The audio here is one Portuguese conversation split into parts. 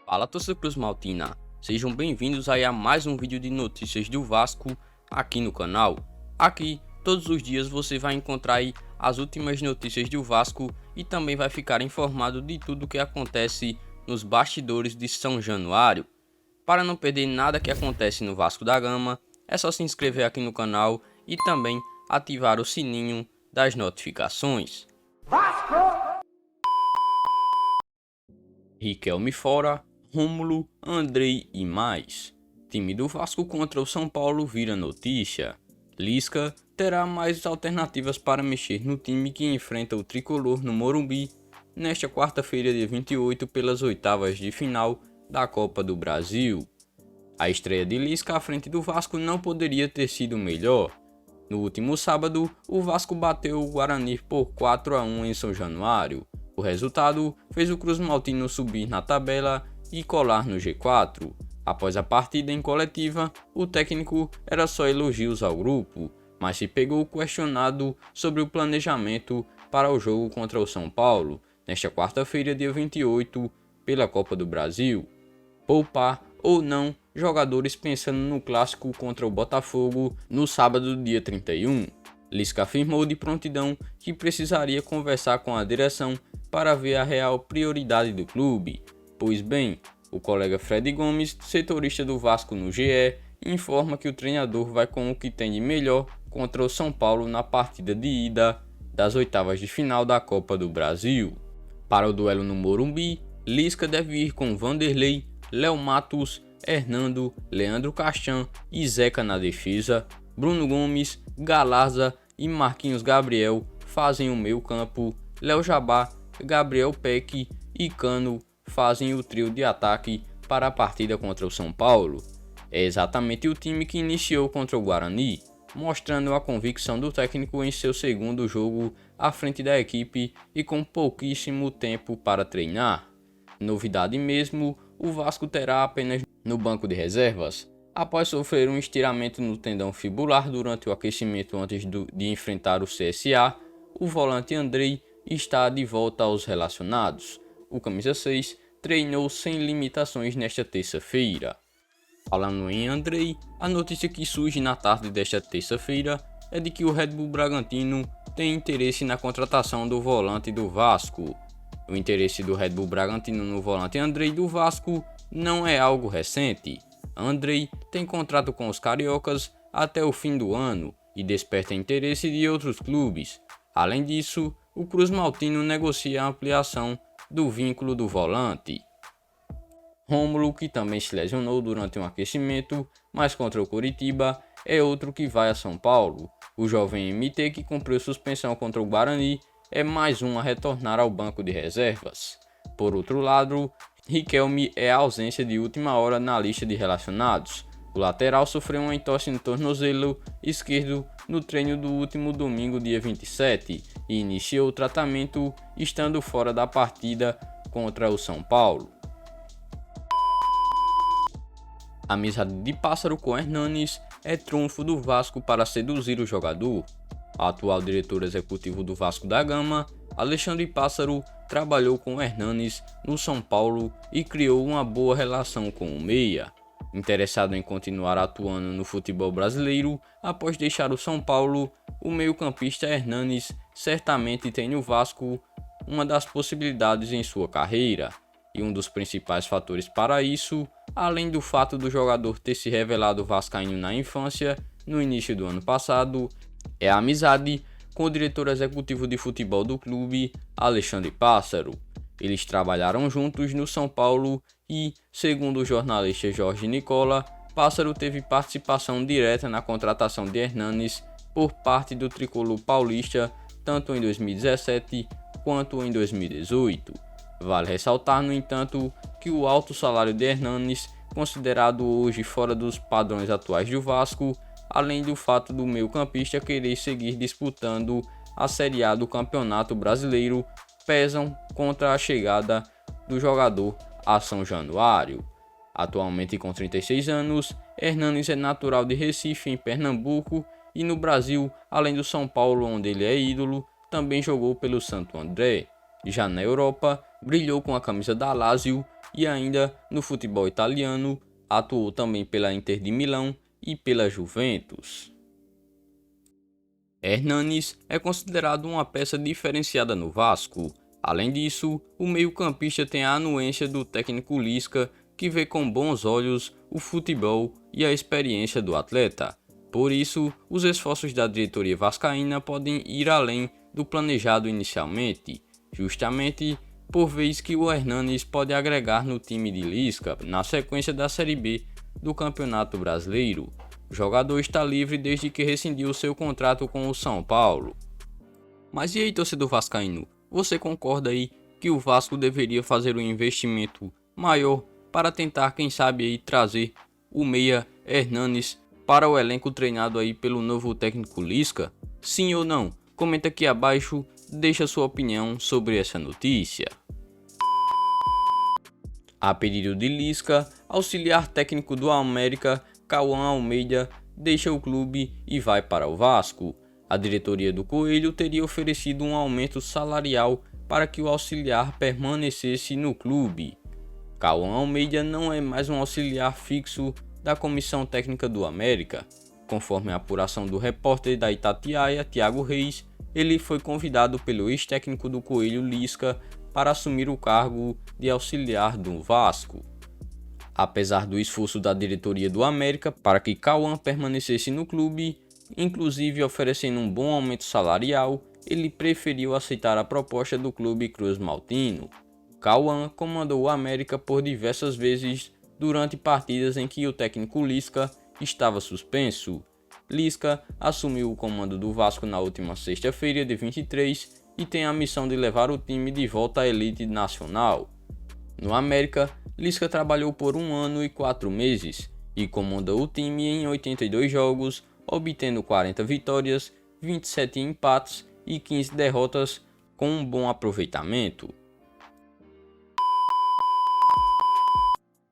Fala, torcida Cruz Maltina, sejam bem-vindos aí a mais um vídeo de notícias do Vasco aqui no canal. Aqui, todos os dias você vai encontrar aí as últimas notícias do Vasco e também vai ficar informado de tudo o que acontece nos bastidores de São Januário. Para não perder nada que acontece no Vasco da Gama, é só se inscrever aqui no canal e também ativar o sininho das notificações. Vasco! Riquelme fora, Rômulo, Andrei e mais. Time do Vasco contra o São Paulo vira notícia. Lisca terá mais alternativas para mexer no time que enfrenta o Tricolor no Morumbi nesta quarta-feira, dia 28, pelas oitavas de final da Copa do Brasil. A estreia de Lisca à frente do Vasco não poderia ter sido melhor. No último sábado, o Vasco bateu o Guarani por 4-1 em São Januário. O resultado fez o Cruz Maltino subir na tabela e colar no G4. Após a partida em coletiva, o técnico era só elogios ao grupo, mas se pegou questionado sobre o planejamento para o jogo contra o São Paulo, nesta quarta-feira, dia 28, pela Copa do Brasil. Poupar ou não jogadores pensando no clássico contra o Botafogo no sábado, dia 31. Lisca afirmou de prontidão que precisaria conversar com a direção para ver a real prioridade do clube. Pois bem, o colega Fred Gomes, setorista do Vasco no GE, informa que o treinador vai com o que tem de melhor contra o São Paulo na partida de ida das oitavas de final da Copa do Brasil. Para o duelo no Morumbi, Lisca deve ir com Vanderlei, Léo Matos, Hernando, Leandro Castan e Zeca na defesa. Bruno Gomes, Galarza e Marquinhos Gabriel fazem o meio campo. Léo Jabá, Gabriel Peck e Cano fazem o trio de ataque para a partida contra o São Paulo. É exatamente o time que iniciou contra o Guarani, mostrando a convicção do técnico em seu segundo jogo à frente da equipe e com pouquíssimo tempo para treinar. Novidade mesmo, o Vasco terá apenas no banco de reservas, após sofrer um estiramento no tendão fibular durante o aquecimento antes de enfrentar o CSA, o volante Andrei está de volta aos relacionados. O camisa 6 treinou sem limitações nesta terça-feira. Falando em Andrei, a notícia que surge na tarde desta terça-feira é de que o Red Bull Bragantino tem interesse na contratação do volante do Vasco. O interesse do Red Bull Bragantino no volante Andrei do Vasco não é algo recente. Andrei tem contrato com os cariocas até o fim do ano e desperta interesse de outros clubes. Além disso, o Cruz Maltino negocia a ampliação do vínculo do volante. Rômulo, que também se lesionou durante um aquecimento, mas contra o Coritiba, é outro que vai a São Paulo. O jovem MT, que cumpriu suspensão contra o Guarani, é mais um a retornar ao banco de reservas. Por outro lado, Riquelme é a ausência de última hora na lista de relacionados. O lateral sofreu uma entorse no tornozelo esquerdo no treino do último domingo, dia 27, e iniciou o tratamento estando fora da partida contra o São Paulo. A amizade de Pássaro com Hernanes é trunfo do Vasco para seduzir o jogador. O atual diretor executivo do Vasco da Gama, Alexandre Pássaro, trabalhou com Hernanes no São Paulo e criou uma boa relação com o meia. Interessado em continuar atuando no futebol brasileiro após deixar o São Paulo, o meio-campista Hernanes certamente tem no Vasco uma das possibilidades em sua carreira. E um dos principais fatores para isso, além do fato do jogador ter se revelado vascaíno na infância, no início do ano passado, é a amizade com o diretor executivo de futebol do clube, Alexandre Pássaro. Eles trabalharam juntos no São Paulo e, segundo o jornalista Jorge Nicola, Pássaro teve participação direta na contratação de Hernanes por parte do tricolor paulista, tanto em 2017 quanto em 2018. Vale ressaltar, no entanto, que o alto salário de Hernanes, considerado hoje fora dos padrões atuais do Vasco, além do fato do meio-campista querer seguir disputando a Série A do Campeonato Brasileiro, pesam contra a chegada do jogador a São Januário. Atualmente com 36 anos, Hernanes é natural de Recife, em Pernambuco, e no Brasil, além do São Paulo, onde ele é ídolo, também jogou pelo Santo André. Já na Europa, brilhou com a camisa da Lazio e ainda no futebol italiano, atuou também pela Inter de Milão e pela Juventus. Hernanes é considerado uma peça diferenciada no Vasco. Além disso, o meio-campista tem a anuência do técnico Lisca, que vê com bons olhos o futebol e a experiência do atleta. Por isso, os esforços da diretoria vascaína podem ir além do planejado inicialmente, justamente por vez que o Hernanes pode agregar no time de Lisca na sequência da Série B do Campeonato Brasileiro. O jogador está livre desde que rescindiu seu contrato com o São Paulo. Mas e aí, torcedor vascaíno? Você concorda aí que o Vasco deveria fazer um investimento maior para tentar, quem sabe, aí, trazer o meia Hernanes para o elenco treinado aí pelo novo técnico Lisca? Sim ou não? Comenta aqui abaixo, deixa sua opinião sobre essa notícia. A pedido de Lisca, auxiliar técnico do América, Cauã Almeida, deixa o clube e vai para o Vasco. A diretoria do Coelho teria oferecido um aumento salarial para que o auxiliar permanecesse no clube. Cauã Almeida não é mais um auxiliar fixo da comissão técnica do América. Conforme a apuração do repórter da Itatiaia, Thiago Reis, ele foi convidado pelo ex-técnico do Coelho, Lisca, para assumir o cargo de auxiliar do Vasco. Apesar do esforço da diretoria do América para que Cauã permanecesse no clube, inclusive oferecendo um bom aumento salarial, ele preferiu aceitar a proposta do clube Cruz Maltino. Cauã comandou o América por diversas vezes durante partidas em que o técnico Lisca estava suspenso. Lisca assumiu o comando do Vasco na última sexta-feira, de 23, e tem a missão de levar o time de volta à elite nacional. No América, Lisca trabalhou por 1 ano e 4 meses e comandou o time em 82 jogos, obtendo 40 vitórias, 27 empates e 15 derrotas com um bom aproveitamento.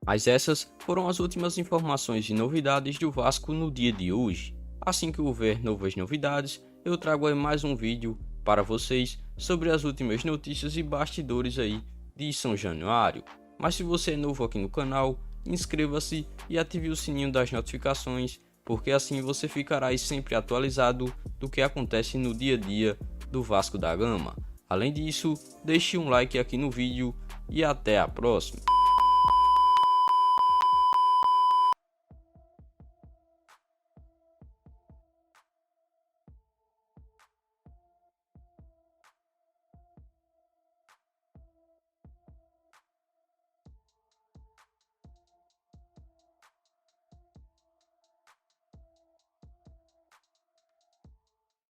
Mas essas foram as últimas informações e novidades do Vasco no dia de hoje. Assim que houver novas novidades, eu trago aí mais um vídeo para vocês sobre as últimas notícias e bastidores aí de São Januário. Mas se você é novo aqui no canal, inscreva-se e ative o sininho das notificações, porque assim você ficará aí sempre atualizado do que acontece no dia a dia do Vasco da Gama. Além disso, deixe um like aqui no vídeo e até a próxima.